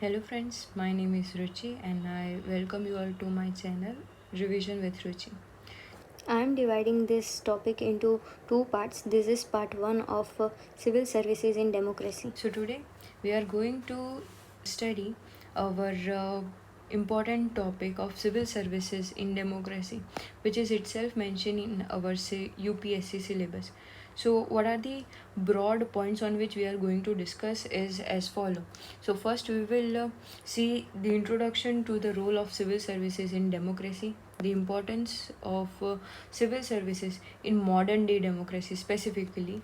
Hello friends, my name is Ruchi and I welcome you all to my channel Revision with Ruchi. I am dividing this topic into two parts. This is part 1 of civil services in democracy. So today we are going to study our important topic of civil services in democracy, which is itself mentioned in our UPSC syllabus. So what are the broad points on which we are going to discuss is as follow. So first we will see the introduction to the role of civil services in democracy, the importance of civil services in modern day democracy specifically.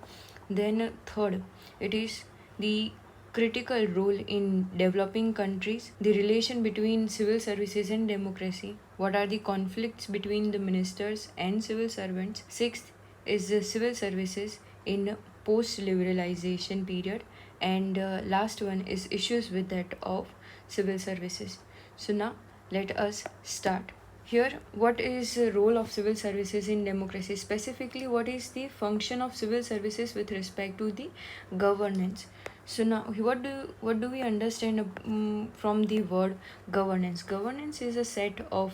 Then third, it is the critical role in developing countries, the relation between civil services and democracy, what are the conflicts between the ministers and civil servants. Sixth is the civil services in post liberalization period, and last one is issues with that of civil services. So now let us start. Here, what is the role of civil services in democracy? Specifically, what is the function of civil services with respect to the governance? So now, what do we understand from the word governance? Governance is a set of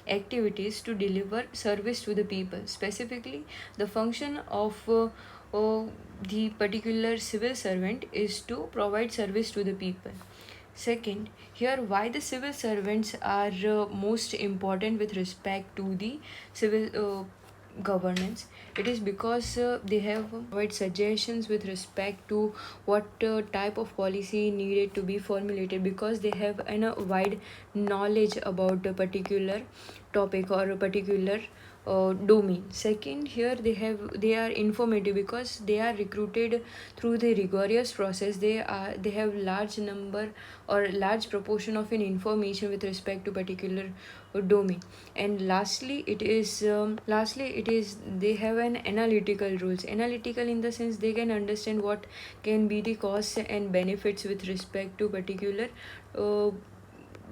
activities to deliver service to the people. Specifically, the function of the particular civil servant is to provide service to the people. Second, here why the civil servants are most important with respect to the civil governance. It is because they have provide suggestions with respect to what type of policy needed to be formulated, because they have a wide knowledge about a particular topic or a particular domain. Second, here they are informative because they are recruited through the rigorous process. They have large number or large proportion of an information with respect to particular domain. And lastly it is they have an analytical rules. Analytical in the sense they can understand what can be the costs and benefits with respect to particular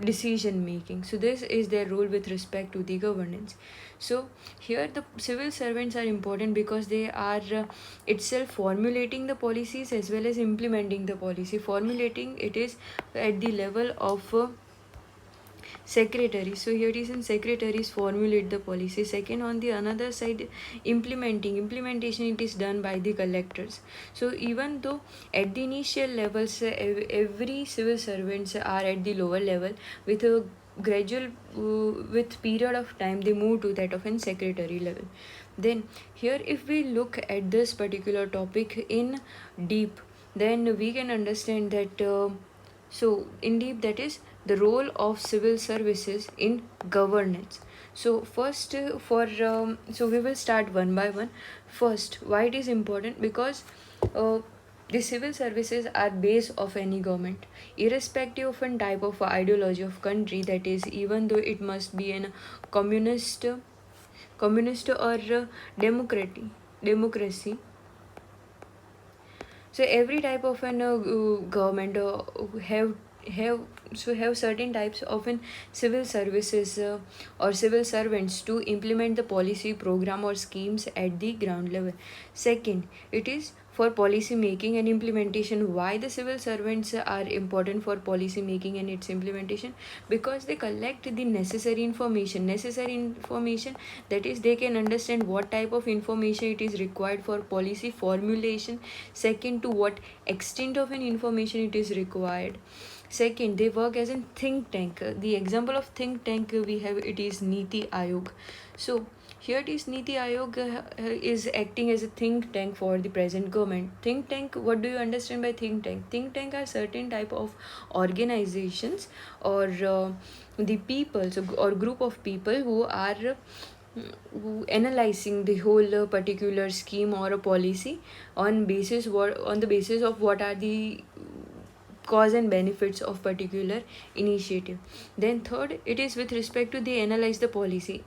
decision making. So this is their role with respect to the governance. So here the civil servants are important because they are itself formulating the policies as well as implementing the policy. Formulating it is at the level of secretary. So here it is in secretaries formulate the policy. Second, on the another side, implementation it is done by the collectors. So even though at the initial levels every civil servants are at the lower level, with a gradual with period of time they move to that of an secretary level. Then here if we look at this particular topic in deep, then we can understand that so in deep, that is the role of civil services in governance. So first so we will start one by one. First, why it is important? Because uh, the civil services are base of any government, irrespective of a type of ideology of country, that is even though it must be an communist or democracy. So every type of an government have have certain types of an civil services or civil servants to implement the policy program or schemes at the ground level. Second, it is for policy making and implementation. Why the civil servants are important for policy making and its implementation? Because they collect the necessary information, that is they can understand what type of information it is required for policy formulation. Second, to what extent of an information it is required. Second, they work as a think tank. The example of think tank we have, it is Niti Aayog. So here it is Niti Aayog is acting as a think tank for the present government. Think tank, what do you understand by think tank? Think tank are certain type of organizations or the people, so, or group of people who are analyzing the whole particular scheme or a policy on the basis of what are the cause and benefits of particular initiative. Then third, it is with respect to they analyze the policy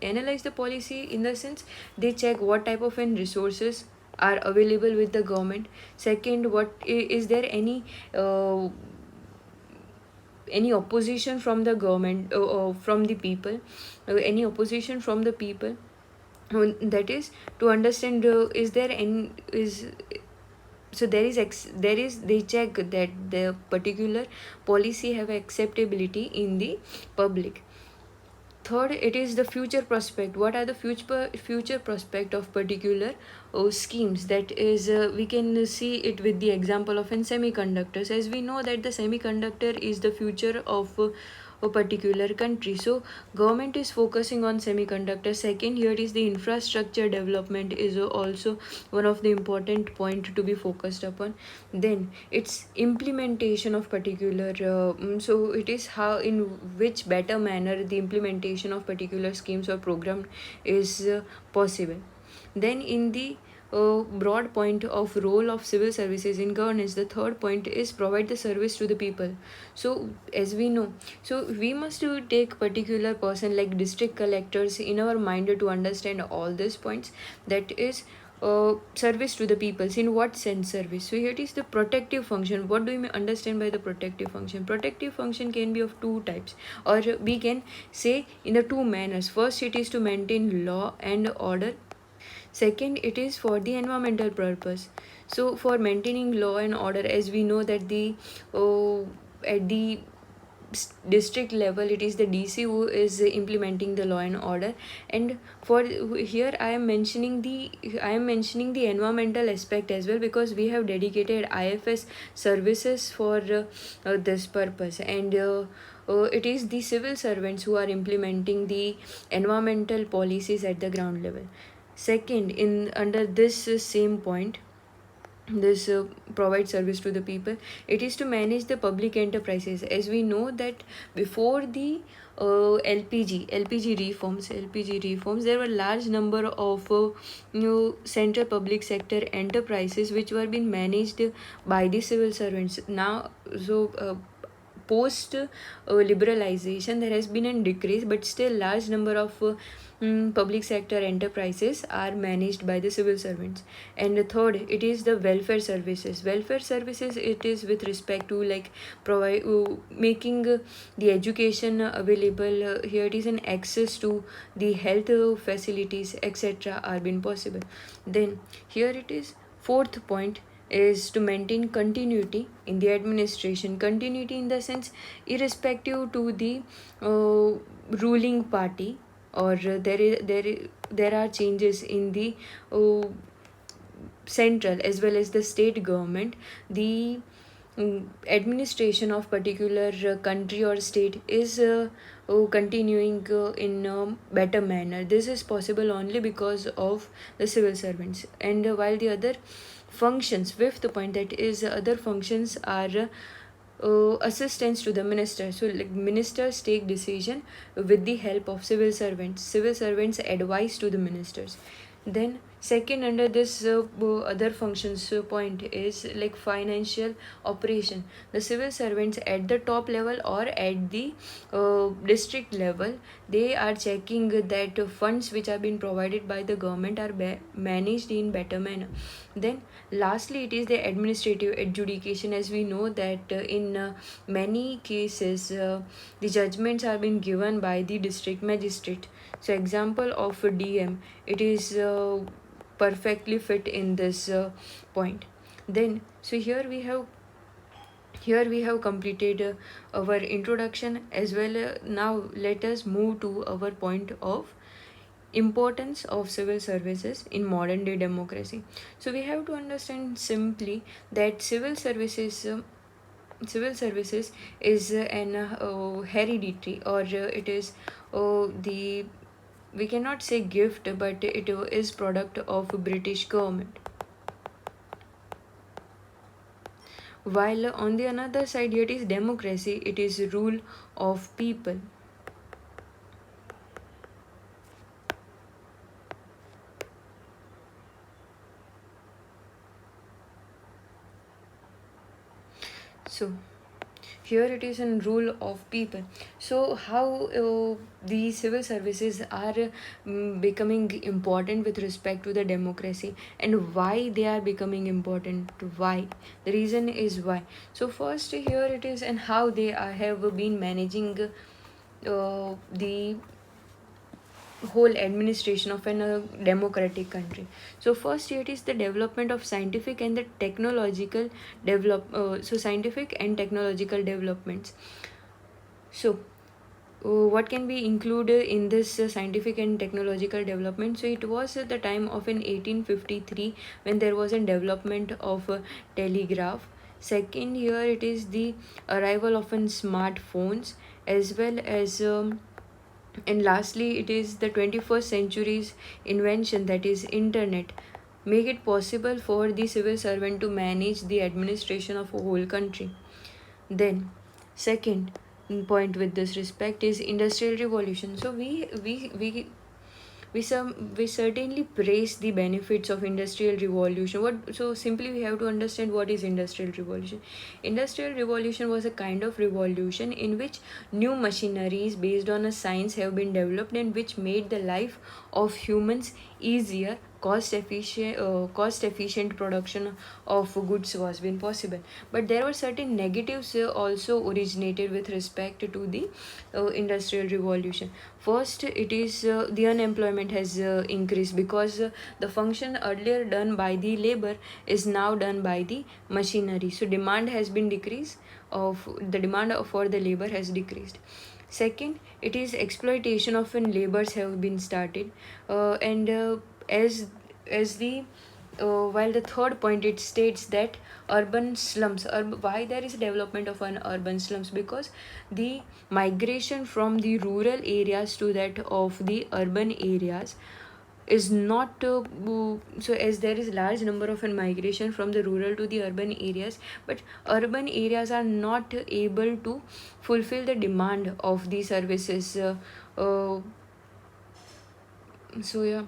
in the sense they check what type of resources are available with the government. Second, what is there any opposition from the government, from the people, any opposition from the people. That is to understand, is there any is so they check that the particular policy have acceptability in the public. Third, it is the future prospect. What are the future prospect of particular schemes? That is, we can see it with the example of in semiconductors, as we know that the semiconductor is the future of a particular country. So government is focusing on semiconductor. Second, here is the infrastructure development is also one of the important point to be focused upon. Then it's implementation of particular so it is how in which better manner the implementation of particular schemes or program is possible. Then in the broad point of role of civil services in governance, the third point is provide the service to the people. So as we know, so we must take particular person like district collectors in our mind to understand all these points. That is service to the peoples. In what sense service? So here it is the protective function. What do you understand by the protective function? Protective function can be of two types, or we can say in the two manners. First, it is to maintain law and order. Second, it is for the environmental purpose. So for maintaining law and order, as we know that the at the district level it is the DC who is implementing the law and order. And for here I am mentioning the environmental aspect as well, because we have dedicated IFS services for this purpose. And it is the civil servants who are implementing the environmental policies at the ground level. Second, in under this same point, this provide service to the people, it is to manage the public enterprises. As we know that before the LPG reforms, there were large number of central public sector enterprises which were being managed by the civil servants. Now, so post liberalization, there has been a decrease, but still large number of public sector enterprises are managed by the civil servants. And the third, it is the welfare services. Welfare services, it is with respect to like provide making the education available. Here it is an access to the health facilities, etc. are being possible. Then here it is fourth point is to maintain continuity in the administration. Continuity in the sense, irrespective to the ruling party, or there are changes in the uh, central as well as the state government, the administration of particular country or state is continuing in a better manner. This is possible only because of the civil servants. And while the other functions, fifth point, that is other functions are assistance to the minister. So like ministers take decision with the help of civil servants. Civil servants advise to the ministers. Then second, under this other functions point is like financial operation. The civil servants at the top level or at the district level, they are checking that funds which are being provided by the government are managed in better manner. Then lastly, it is the administrative adjudication. As we know that in many cases the judgments are being given by the district magistrate. So example of a DM, it is perfectly fit in this point. Then so here we have completed our introduction as well. Now let us move to our point of importance of civil services in modern day democracy. So we have to understand simply that civil services is an hereditary, or it is the we cannot say gift, but it is product of British government. While on the another side, it is democracy, it is rule of people. So here it is in rule of people. So how the civil services are becoming important with respect to the democracy, and why they are becoming important? Why? The reason is why. So first here it is, and how they have been managing the whole administration of a democratic country. So first here it is the development of scientific and the technological scientific and technological developments. So what can be included in this scientific and technological development? So it was at the time of in 1853 when there was a development of a telegraph. Second here it is the arrival of smartphones, as well as and lastly it is the 21st century's invention, that is internet, make it possible for the civil servant to manage the administration of a whole country. Then second point with this respect is industrial revolution. So we certainly praise the benefits of industrial revolution. What so simply we have to understand what is industrial revolution. Industrial revolution was a kind of revolution in which new machineries based on a science have been developed and which made the life of humans easier. Cost efficient production of goods was been possible, but there were certain negatives also originated with respect to the industrial revolution. First it is the unemployment has increased because the function earlier done by the labor is now done by the machinery, so demand has been decreased, of the demand for the labor has decreased. Second, it is exploitation of labors have been started, and as the while the third point it states that urban slums, why there is development of an urban slums, because the migration from the rural areas to that of the urban areas is not so as there is large number of migration from the rural to the urban areas, but urban areas are not able to fulfill the demand of the services. Uh, so yeah,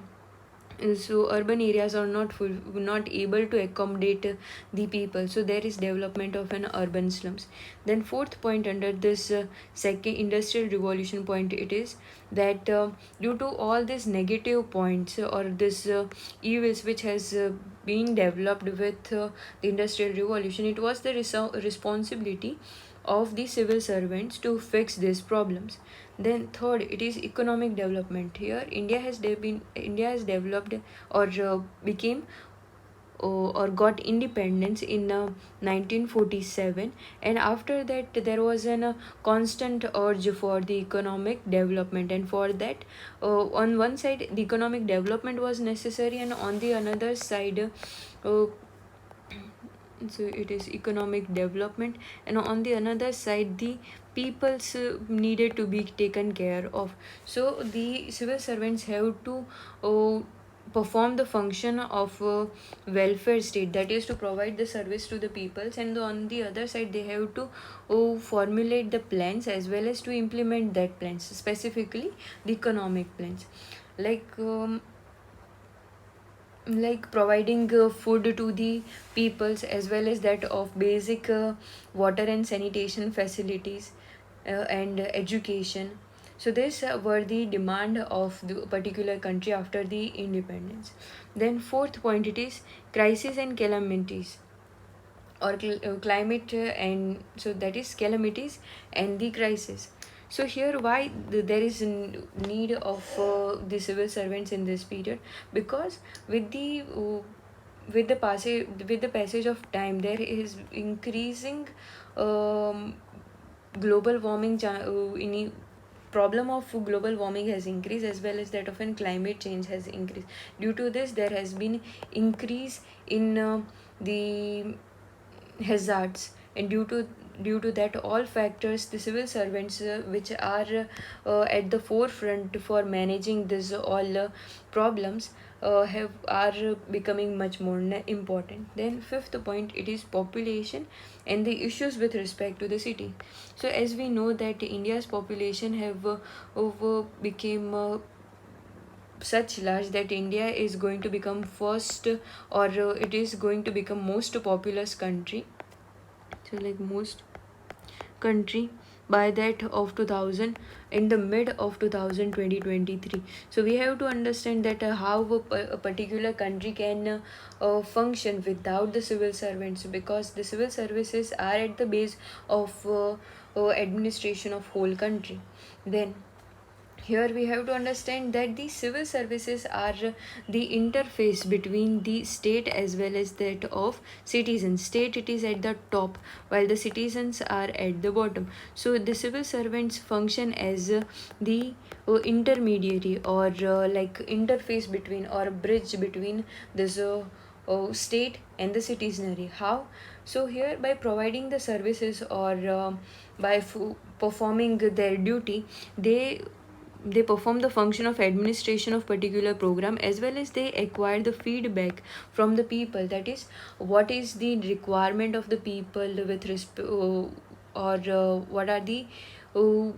so urban areas are not able to accommodate the people, so there is development of an urban slums. Then fourth point under this second industrial revolution point, it is that due to all these negative points or this evils which has been developed with the industrial revolution, it was the responsibility of the civil servants to fix these problems. Then third, it is economic development. Here India has developed or became or got independence in 1947, and after that there was a constant urge for the economic development, and for that on one side the economic development was necessary, and on the another side so it is economic development, and on the another side the people's needed to be taken care of. So the civil servants have to perform the function of welfare state, that is to provide the service to the peoples, and on the other side they have to formulate the plans as well as to implement that plans, specifically the economic plans, like providing food to the peoples, as well as that of basic water and sanitation facilities and education. So these were the demand of the particular country after the independence. Then fourth point, it is crisis and calamities, or climate and so that is calamities and the crisis. So here why there is need of the civil servants in this period, because with the passage of time there is increasing um, global warming in problem of global warming has increased, as well as that of climate change has increased. Due to this there has been increase in the hazards, and due to that all factors, the civil servants which are at the forefront for managing this all problems have are becoming much more important. Then fifth point, it is population and the issues with respect to the city. So as we know that India's population have over became such large that India is going to become first, or it is going to become most populous country, so like most country by that of 2000, in the mid of 2023. So we have to understand that how a particular country can function without the civil servants, because the civil services are at the base of administration of whole country. Then here we have to understand that the civil services are the interface between the state as well as that of citizens. State, it is at the top while the citizens are at the bottom. So the civil servants function as the intermediary or like interface between or bridge between this state and the citizenry. How? So here, by providing the services or by performing their duty, they perform the function of administration of particular program, as well as they acquire the feedback from the people, that is what is the requirement of the people with or what are the uh,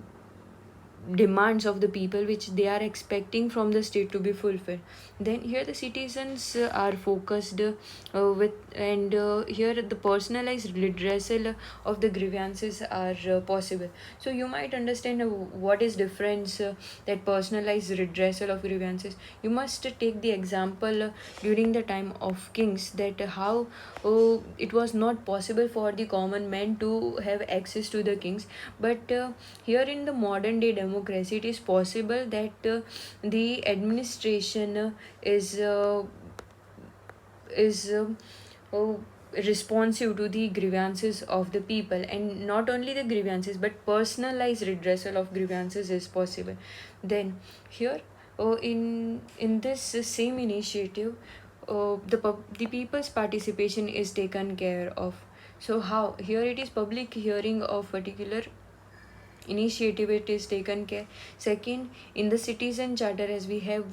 demands of the people which they are expecting from the state to be fulfilled. Then here the citizens are focused with and here the personalized redressal of the grievances are possible. So you might understand what is difference that personalized redressal of grievances. You must take the example during the time of kings, that how it was not possible for the common man to have access to the kings, but here in the modern day democracy it is possible that the administration is uh, responsive to the grievances of the people, and not only the grievances but personalized redressal of grievances is possible. Then here in this same initiative, the people's participation is taken care of. So how? Here it is public hearing of particular initiative, it is taken care. Second, in the citizen charter, as we have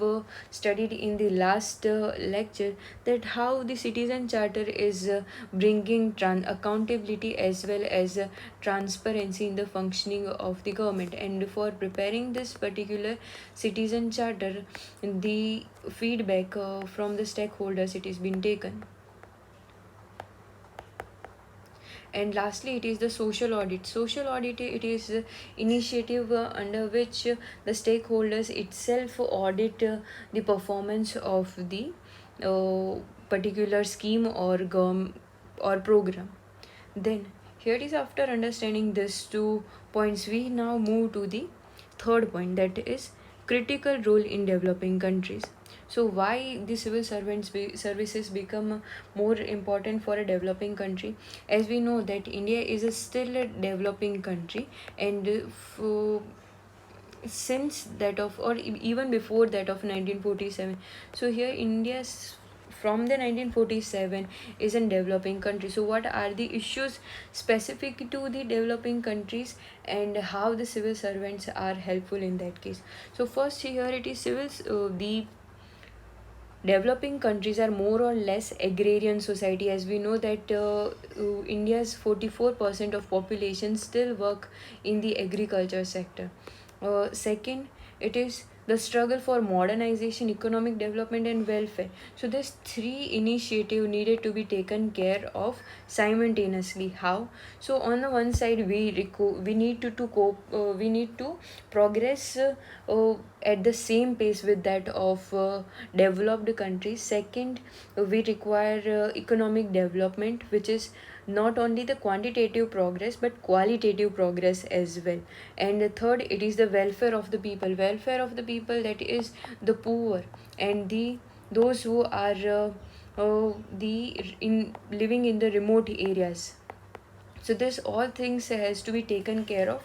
studied in the last lecture, that how the citizen charter is bringing accountability as well as transparency in the functioning of the government. And for preparing this particular citizen charter, the feedback from the stakeholders, it is been taken. And lastly, it is the social audit. Social audit, it is initiative under which the stakeholders itself audit the performance of the uh, particular scheme or program. Then here it is, after understanding these 2 points, we now move to the third point, that is critical role in developing countries. So why the civil services become more important for a developing country? As we know that India is still a developing country, and since that of or even before that of 1947, so here India's from the 1947 is a developing country. So what are the issues specific to the developing countries, and how the civil servants are helpful in that case? So first, here it is the developing countries are more or less agrarian society. As we know that India's 44% of population still work in the agriculture sector. Second, it is the struggle for modernization, economic development and welfare. So this three initiative needed to be taken care of simultaneously. How? So on the one side, we need to cope we need to progress at the same pace with that of developed countries. Second, we require economic development, which is not only the quantitative progress but qualitative progress as well. And third, it is the welfare of the people. Welfare of the people, that is the poor and the those who are the in living in the remote areas. So this all things has to be taken care of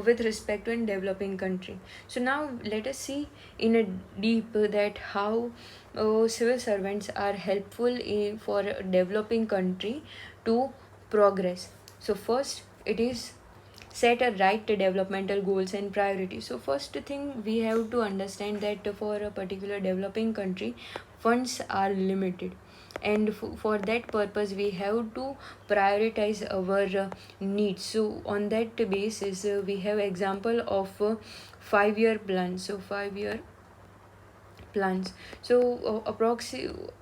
with respect to a developing country. So now let us see in a deep that how civil servants are helpful for a developing country to progress. So first, it is set a right developmental goals and priorities. So first thing, we have to understand that for a particular developing country, funds are limited, and for that purpose we have to prioritize our needs. So on that basis, we have example of 5-year plan. So 5-year plans. So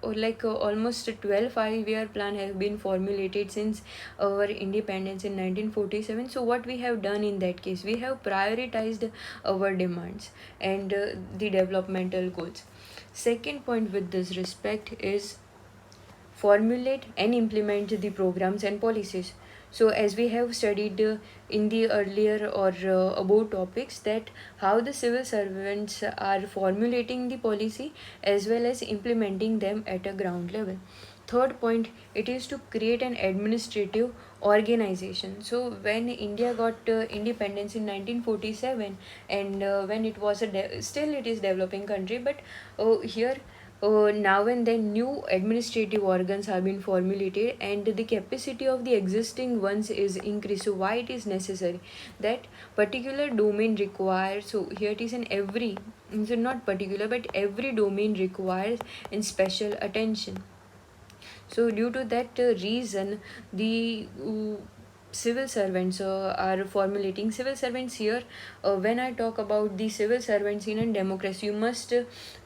almost 12 5-year plan have been formulated since our independence in 1947. So what we have done in that case, we have prioritized our demands and the developmental goals. Second point with this respect is formulate and implement the programs and policies. So as we have studied in the earlier or above topics, that how the civil servants are formulating the policy as well as implementing them at a ground level. Third point, it is to create an administrative organization. So when India got independence in 1947, and when it was still it is developing country, but here now and then new administrative organs have been formulated and the capacity of the existing ones is increased. So why it is necessary that particular domain requires, so here it is in every, so not particular but every domain requires in special attention. So due to that reason, the civil servants are formulating civil servants here. When I talk about the civil servants in a democracy, you must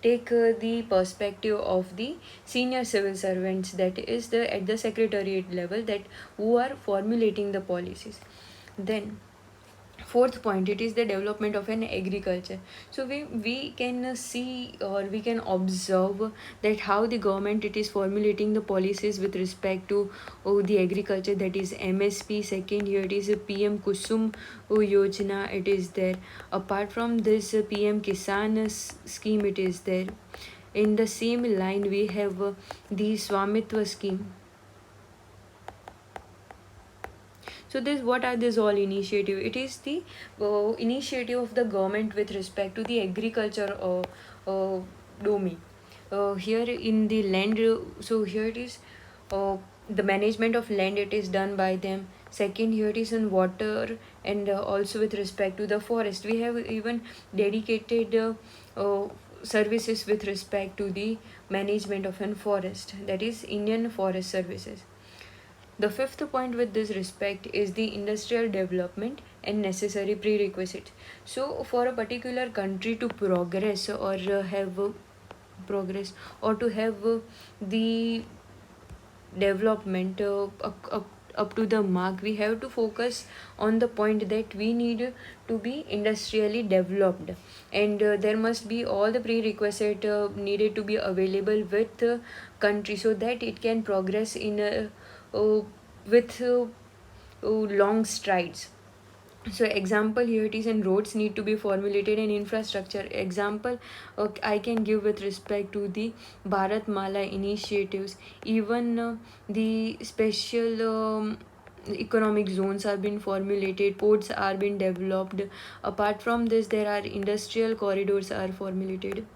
take the perspective of the senior civil servants, that is the at the secretariat level, that who are formulating the policies. Then fourth point, it is the development of an agriculture. So we can see or we can observe that how the government it is formulating the policies with respect to the agriculture, that is MSP. Second, here it is a PM Kusum Yojana, it is there. Apart from this PM Kisan scheme, it is there. In the same line we have the Swamitwa scheme. So this, what are these all initiative? It is the initiative of the government with respect to the agriculture domain. Here in the land, so here it is the management of land, it is done by them. Second, here it is in water, and also with respect to the forest we have even dedicated services with respect to the management of an forest, that is Indian Forest Services. The fifth point with this respect is the industrial development and necessary prerequisites. So, for a particular country to progress or have progress, or to have the development up to the mark, we have to focus on the point that we need to be industrially developed, and there must be all the prerequisite needed to be available with country, so that it can progress in a with long strides. So example, here it is, and roads need to be formulated and infrastructure. Example I can give with respect to the Bharat Mala initiatives. Even the special economic zones have been formulated, ports are being developed. Apart from this, there are industrial corridors are formulated.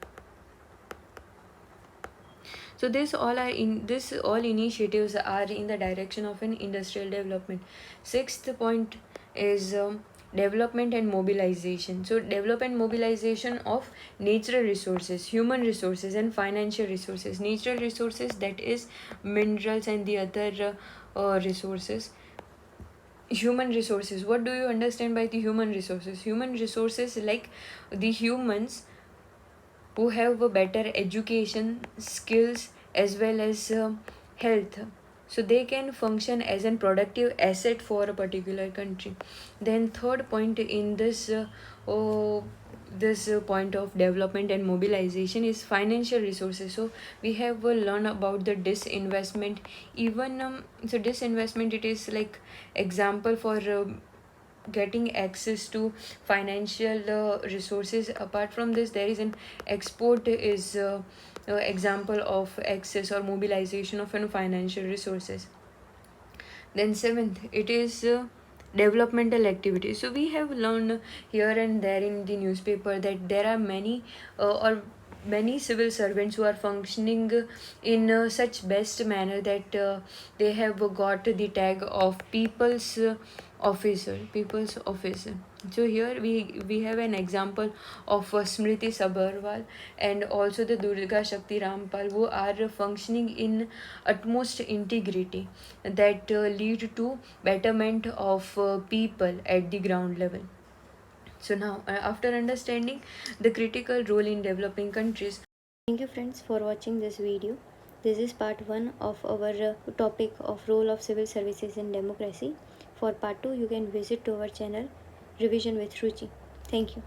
So this all initiatives are in the direction of an industrial development. Sixth point is development and mobilization. So development mobilization of natural resources, human resources, and financial resources. Natural resources, that is minerals and the other resources. Human resources, what do you understand by the human resources? Human resources, like the humans who have a better education, skills, as well as health, so they can function as a productive asset for a particular country. Then third point in this point of development and mobilization is financial resources. So we have learned about the disinvestment. Even so disinvestment, it is like example for getting access to financial resources. Apart from this, there is an export is example of access or mobilization of financial resources. Then seventh, it is developmental activities. So we have learned here and there in the newspaper that there are many or many civil servants who are functioning in such best manner that they have got the tag of people's officer. So here we have an example of Smriti Sabharwal and also the Durga Shakti Rampal, who are functioning in utmost integrity that lead to betterment of people at the ground level. So now, after understanding the critical role in developing countries. Thank you friends for watching this video. This is part 1 of our topic of role of civil services in democracy. For part 2, you can visit to our channel Revision with Ruchi. Thank you.